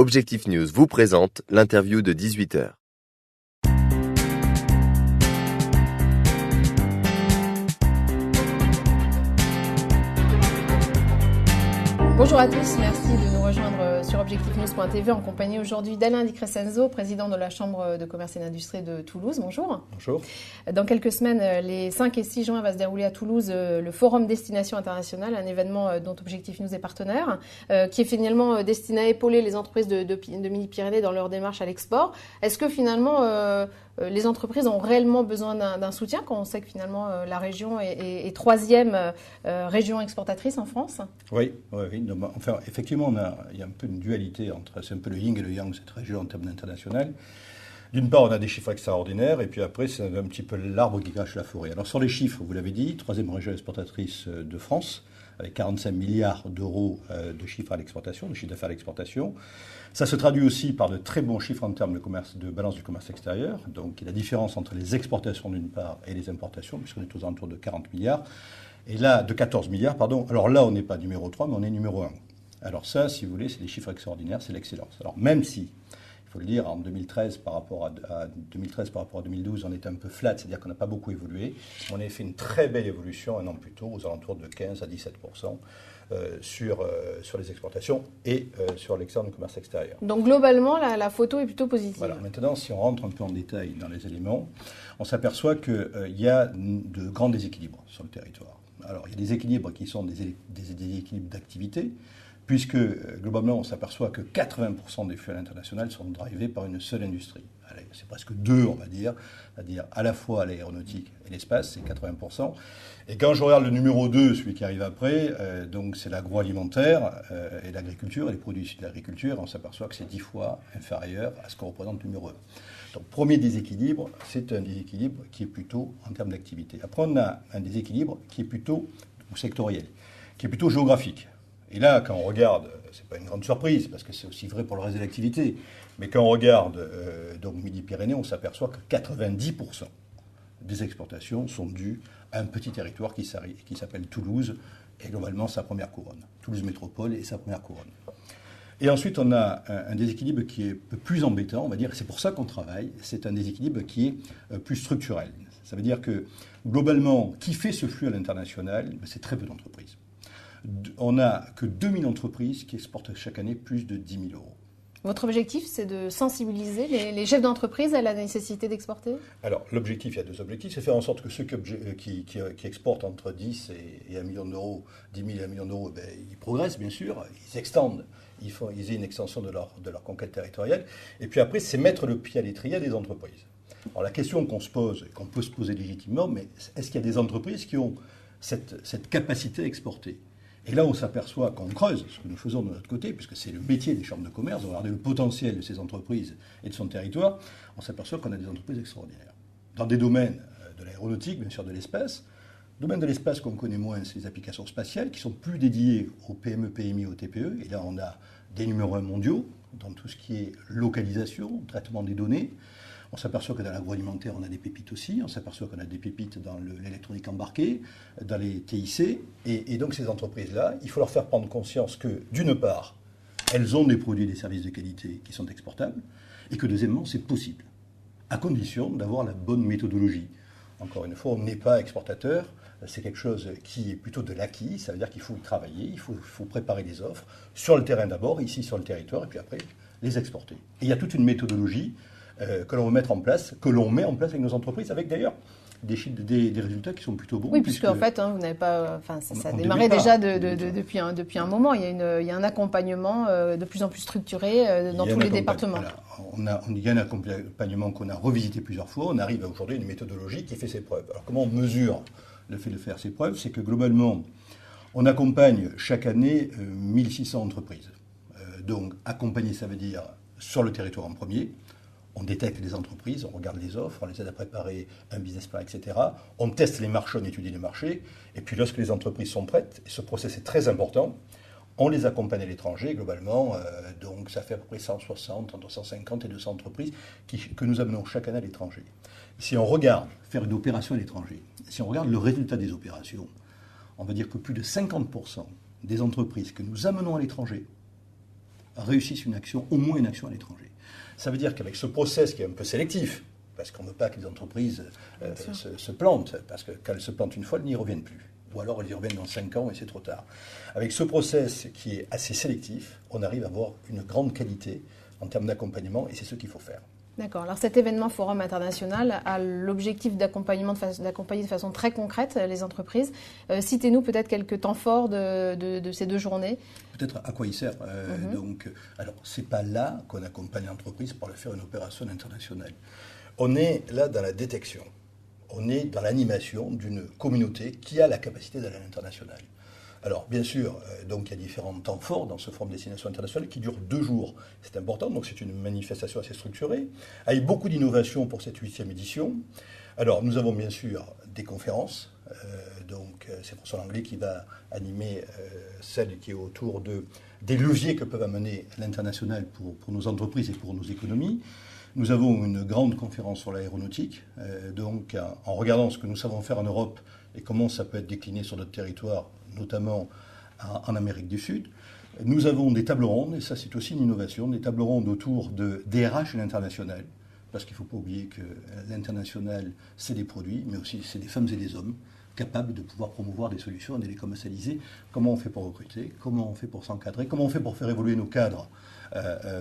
Objectif News vous présente l'interview de 18h. Bonjour à tous, merci de nous rejoindre sur objectifnews.tv en compagnie aujourd'hui d'Alain Di Crescenzo, président de la Chambre de commerce et d'industrie de Toulouse. Bonjour. Bonjour. Dans quelques semaines, les 5 et 6 juin va se dérouler à Toulouse le Forum Destination Internationale, un événement dont Objectif News est partenaire, qui est finalement destiné à épauler les entreprises de Midi-Pyrénées dans leur démarche à l'export. Est-ce que finalement les entreprises ont réellement besoin d'un soutien quand on sait que finalement la région est troisième région exportatrice en France? Oui. Enfin, effectivement, il y a un peu une dualité entre, c'est un peu le yin et le yang, cette région en termes d'international. D'une part, on a des chiffres extraordinaires, et puis après, c'est un petit peu l'arbre qui cache la forêt. Alors sur les chiffres, vous l'avez dit, troisième région exportatrice de France, avec 45 milliards d'euros de chiffres à l'exportation, de chiffre d'affaires à l'exportation. Ça se traduit aussi par de très bons chiffres en termes de balance du commerce extérieur. Donc la différence entre les exportations d'une part et les importations, puisqu'on est aux alentours de 40 milliards. Et là, de 14 milliards, pardon. Alors là, on n'est pas numéro 3, mais on est numéro 1. Alors ça, si vous voulez, c'est des chiffres extraordinaires, c'est l'excellence. Alors même si, il faut le dire, en 2013 par rapport à 2012, on était un peu flat, c'est-à-dire qu'on n'a pas beaucoup évolué. On a fait une très belle évolution un an plus tôt, aux alentours de 15 à 17%. Sur les exportations et sur l'excédent du commerce extérieur. Donc globalement, la photo est plutôt positive. Voilà. Maintenant, si on rentre un peu en détail dans les éléments, on s'aperçoit qu'il y a de grands déséquilibres sur le territoire. Alors, il y a des équilibres qui sont des équilibres d'activité, puisque globalement, on s'aperçoit que 80% des flux à l'international sont drivés par une seule industrie. Allez, c'est presque deux, on va dire, c'est-à-dire à la fois l'aéronautique et l'espace, c'est 80%. Et quand je regarde le numéro 2, celui qui arrive après, donc c'est l'agroalimentaire et l'agriculture, et les produits issus de l'agriculture, on s'aperçoit que c'est 10 fois inférieur à ce qu'on représente le numéro 1. Donc, premier déséquilibre, c'est un déséquilibre qui est plutôt en termes d'activité. Après, on a un déséquilibre qui est plutôt sectoriel, qui est plutôt géographique. Et là, quand on regarde, c'est pas une grande surprise, parce que c'est aussi vrai pour le reste de l'activité, mais quand on regarde donc Midi-Pyrénées, on s'aperçoit que 90% des exportations sont dues à un petit territoire qui s'appelle Toulouse, et globalement sa première couronne. Toulouse Métropole et sa première couronne. Et ensuite, on a un déséquilibre qui est plus embêtant, on va dire, c'est pour ça qu'on travaille, c'est un déséquilibre qui est plus structurel. Ça veut dire que, globalement, qui fait ce flux à l'international, c'est très peu d'entreprises. On n'a que 2000 entreprises qui exportent chaque année plus de 10 000 euros. Votre objectif, c'est de sensibiliser les chefs d'entreprise à la nécessité d'exporter? Alors, l'objectif, il y a deux objectifs. C'est faire en sorte que ceux qui exportent entre 10 et 1 million d'euros, 10 000 et 1 million d'euros, ils progressent, bien sûr, ils s'extendent. Ils aient une extension de leur conquête territoriale. Et puis après, c'est mettre le pied à l'étrier des entreprises. Alors, la question qu'on se pose, et qu'on peut se poser légitimement, mais est-ce qu'il y a des entreprises qui ont cette capacité à exporter ? Et là, on s'aperçoit qu'on creuse, ce que nous faisons de notre côté, puisque c'est le métier des chambres de commerce, de regarder le potentiel de ces entreprises et de son territoire, on s'aperçoit qu'on a des entreprises extraordinaires. Dans des domaines de l'aéronautique, bien sûr de l'espace. Le domaine de l'espace qu'on connaît moins, c'est les applications spatiales, qui sont plus dédiées aux PME, PMI, aux TPE. Et là, on a des numéros 1 mondiaux dans tout ce qui est localisation, traitement des données. On s'aperçoit que dans l'agroalimentaire, on a des pépites aussi. On s'aperçoit qu'on a des pépites dans l'électronique embarquée, dans les TIC. Et donc, ces entreprises-là, il faut leur faire prendre conscience que, d'une part, elles ont des produits et des services de qualité qui sont exportables, et que, deuxièmement, c'est possible, à condition d'avoir la bonne méthodologie. Encore une fois, on n'est pas exportateur. C'est quelque chose qui est plutôt de l'acquis. Ça veut dire qu'il faut y travailler, il faut préparer les offres, sur le terrain d'abord, ici sur le territoire, et puis après, les exporter. Et il y a toute une méthodologie que l'on met en place avec nos entreprises, avec d'ailleurs des résultats qui sont plutôt bons. Oui, puisque en fait, vous n'avez pas, ça a démarré déjà depuis un moment. Il y a un accompagnement de plus en plus structuré dans tous les départements. Voilà. Il y a un accompagnement qu'on a revisité plusieurs fois. On arrive aujourd'hui à une méthodologie qui fait ses preuves. Alors comment on mesure le fait de faire ses preuves? C'est que globalement, on accompagne chaque année 1600 entreprises. Donc accompagner, ça veut dire sur le territoire en premier. On détecte les entreprises, on regarde les offres, on les aide à préparer un business plan, etc. On teste les marchés, on étudie les marchés. Et puis lorsque les entreprises sont prêtes, et ce process est très important, on les accompagne à l'étranger globalement. Donc ça fait à peu près 160, entre 150 et 200 entreprises que nous amenons chaque année à l'étranger. Si on regarde faire une opération à l'étranger, si on regarde le résultat des opérations, on va dire que plus de 50% des entreprises que nous amenons à l'étranger réussissent une action, au moins une action à l'étranger. Ça veut dire qu'avec ce process qui est un peu sélectif, parce qu'on ne veut pas que les entreprises se plantent, parce que quand elles se plantent une fois, elles n'y reviennent plus. Ou alors elles y reviennent dans 5 ans et c'est trop tard. Avec ce process qui est assez sélectif, on arrive à avoir une grande qualité en termes d'accompagnement et c'est ce qu'il faut faire. D'accord. Alors cet événement Forum international a l'objectif d'accompagner de façon très concrète les entreprises. Citez-nous peut-être quelques temps forts de ces 2 journées. Peut-être à quoi il sert. Alors, ce n'est pas là qu'on accompagne l'entreprise pour faire une opération internationale. On est là dans la détection. On est dans l'animation d'une communauté qui a la capacité d'aller à l'international. Alors, bien sûr, donc il y a différents temps forts dans ce Forum Destination Internationale qui dure 2 jours. C'est important, donc c'est une manifestation assez structurée, avec beaucoup d'innovations pour cette 8e édition. Alors, nous avons bien sûr des conférences. C'est François Langlais qui va animer celle qui est autour des leviers que peuvent amener l'international pour nos entreprises et pour nos économies. Nous avons une grande conférence sur l'aéronautique, en regardant ce que nous savons faire en Europe et comment ça peut être décliné sur notre territoire, notamment en Amérique du Sud. Nous avons des tables rondes, et ça c'est aussi une innovation, des tables rondes autour de DRH et l'international, parce qu'il ne faut pas oublier que l'international c'est des produits, mais aussi c'est des femmes et des hommes capables de pouvoir promouvoir des solutions et de les commercialiser. Comment on fait pour recruter, comment on fait pour s'encadrer, comment on fait pour faire évoluer nos cadres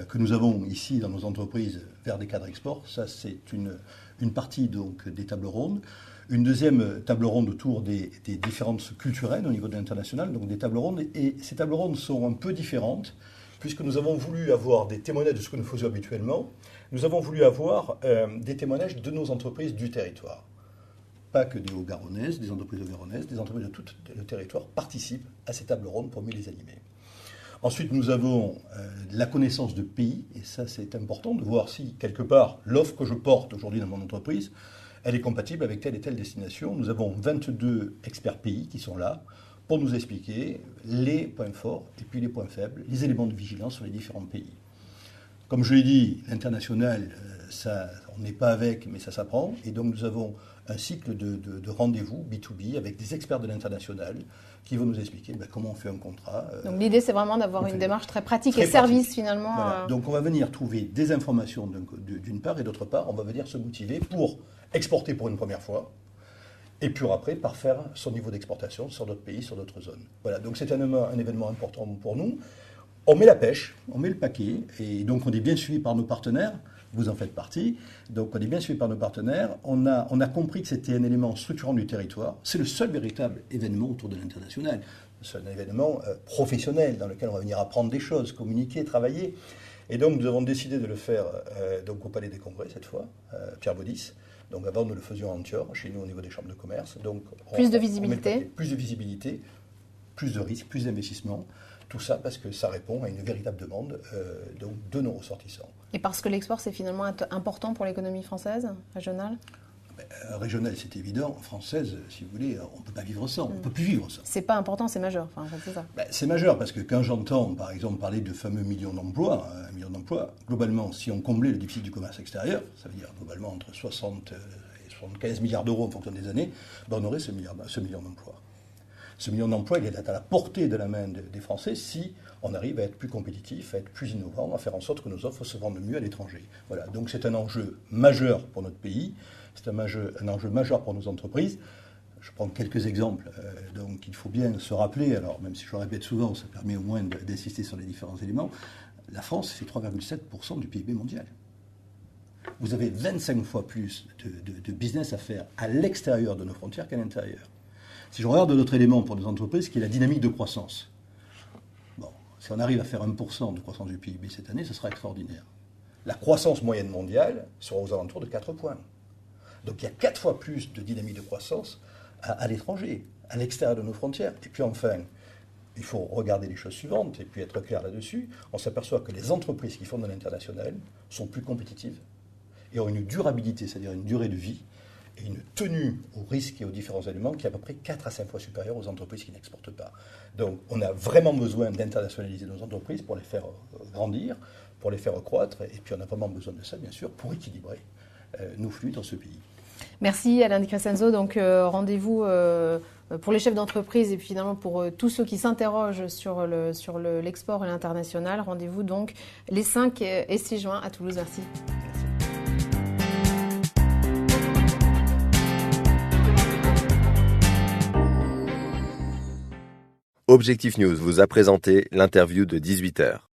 que nous avons ici dans nos entreprises vers des cadres export. Ça c'est une partie donc des tables rondes. Une deuxième table ronde autour des différences culturelles au niveau de l'international, donc des tables rondes. Et ces tables rondes sont un peu différentes, puisque nous avons voulu avoir des témoignages de ce que nous faisions habituellement. Nous avons voulu avoir des témoignages de nos entreprises du territoire. Pas que des Hauts-Garonnaises, des entreprises Hauts-Garonnaises, des entreprises de tout le territoire participent à ces tables rondes pour mieux les animer. Ensuite, nous avons la connaissance de pays, et ça c'est important de voir si, quelque part, l'offre que je porte aujourd'hui dans mon entreprise, elle est compatible avec telle et telle destination. Nous avons 22 experts pays qui sont là pour nous expliquer les points forts et puis les points faibles, les éléments de vigilance sur les différents pays. Comme je l'ai dit, l'international, on n'est pas avec, mais ça s'apprend. Et donc nous avons un cycle de rendez-vous B2B avec des experts de l'international qui vont nous expliquer comment on fait un contrat. Donc l'idée, c'est vraiment d'avoir une démarche très pratique et service finalement. Voilà. Donc on va venir trouver des informations d'une part et d'autre part, on va venir se motiver pour exporter pour une première fois et puis après par faire son niveau d'exportation sur d'autres pays, sur d'autres zones. Voilà, donc c'est un événement important pour nous. On met la pêche, on met le paquet, et donc on est bien suivi par nos partenaires, vous en faites partie, donc on est bien suivi par nos partenaires, on a compris que c'était un élément structurant du territoire, c'est le seul véritable événement autour de l'international, c'est un événement professionnel dans lequel on va venir apprendre des choses, communiquer, travailler, et donc nous avons décidé de le faire donc au Palais des Congrès cette fois, Pierre Baudis. Donc avant nous le faisions à Antioche, chez nous au niveau des chambres de commerce. Donc plus de visibilité. Plus de visibilité, plus de risques, plus d'investissement. Tout ça parce que ça répond à une véritable demande donc de nos ressortissants. Et parce que l'export, c'est finalement important pour l'économie française, régionale ? Régionale, c'est évident. Française, si vous voulez, on ne peut pas vivre sans. On ne peut plus vivre sans. C'est pas important, c'est majeur. Enfin, c'est ça. C'est majeur parce que quand j'entends, par exemple, parler de fameux millions d'emplois, 1 million d'emplois, globalement, si on comblait le déficit du commerce extérieur, ça veut dire globalement entre 60 et 75 milliards d'euros en fonction des années, on aurait ce million d'emplois. Ce million d'emplois, il est à la portée de la main des Français si on arrive à être plus compétitif, à être plus innovant, à faire en sorte que nos offres se vendent mieux à l'étranger. Voilà, donc c'est un enjeu majeur pour notre pays, c'est un enjeu majeur pour nos entreprises. Je prends quelques exemples. Donc il faut bien se rappeler, alors même si je le répète souvent, ça permet au moins d'insister sur les différents éléments, la France, c'est 3,7% du PIB mondial. Vous avez 25 fois plus de business à faire à l'extérieur de nos frontières qu'à l'intérieur. Si je regarde d'autres éléments pour nos entreprises, qui est la dynamique de croissance. Bon, si on arrive à faire 1% de croissance du PIB cette année, ce sera extraordinaire. La croissance moyenne mondiale sera aux alentours de 4 points. Donc il y a 4 fois plus de dynamique de croissance à l'étranger, à l'extérieur de nos frontières. Et puis enfin, il faut regarder les choses suivantes et puis être clair là-dessus. On s'aperçoit que les entreprises qui font de l'international sont plus compétitives et ont une durabilité, c'est-à-dire une durée de vie, et une tenue aux risques et aux différents éléments qui est à peu près 4 à 5 fois supérieure aux entreprises qui n'exportent pas. Donc on a vraiment besoin d'internationaliser nos entreprises pour les faire grandir, pour les faire croître, et puis on a vraiment besoin de ça, bien sûr, pour équilibrer nos flux dans ce pays. Merci Alain Di Crescenzo. Donc rendez-vous pour les chefs d'entreprise et puis finalement pour tous ceux qui s'interrogent sur l'export et l'international. Rendez-vous donc les 5 et 6 juin à Toulouse. Merci. Objectif News vous a présenté l'interview de 18h.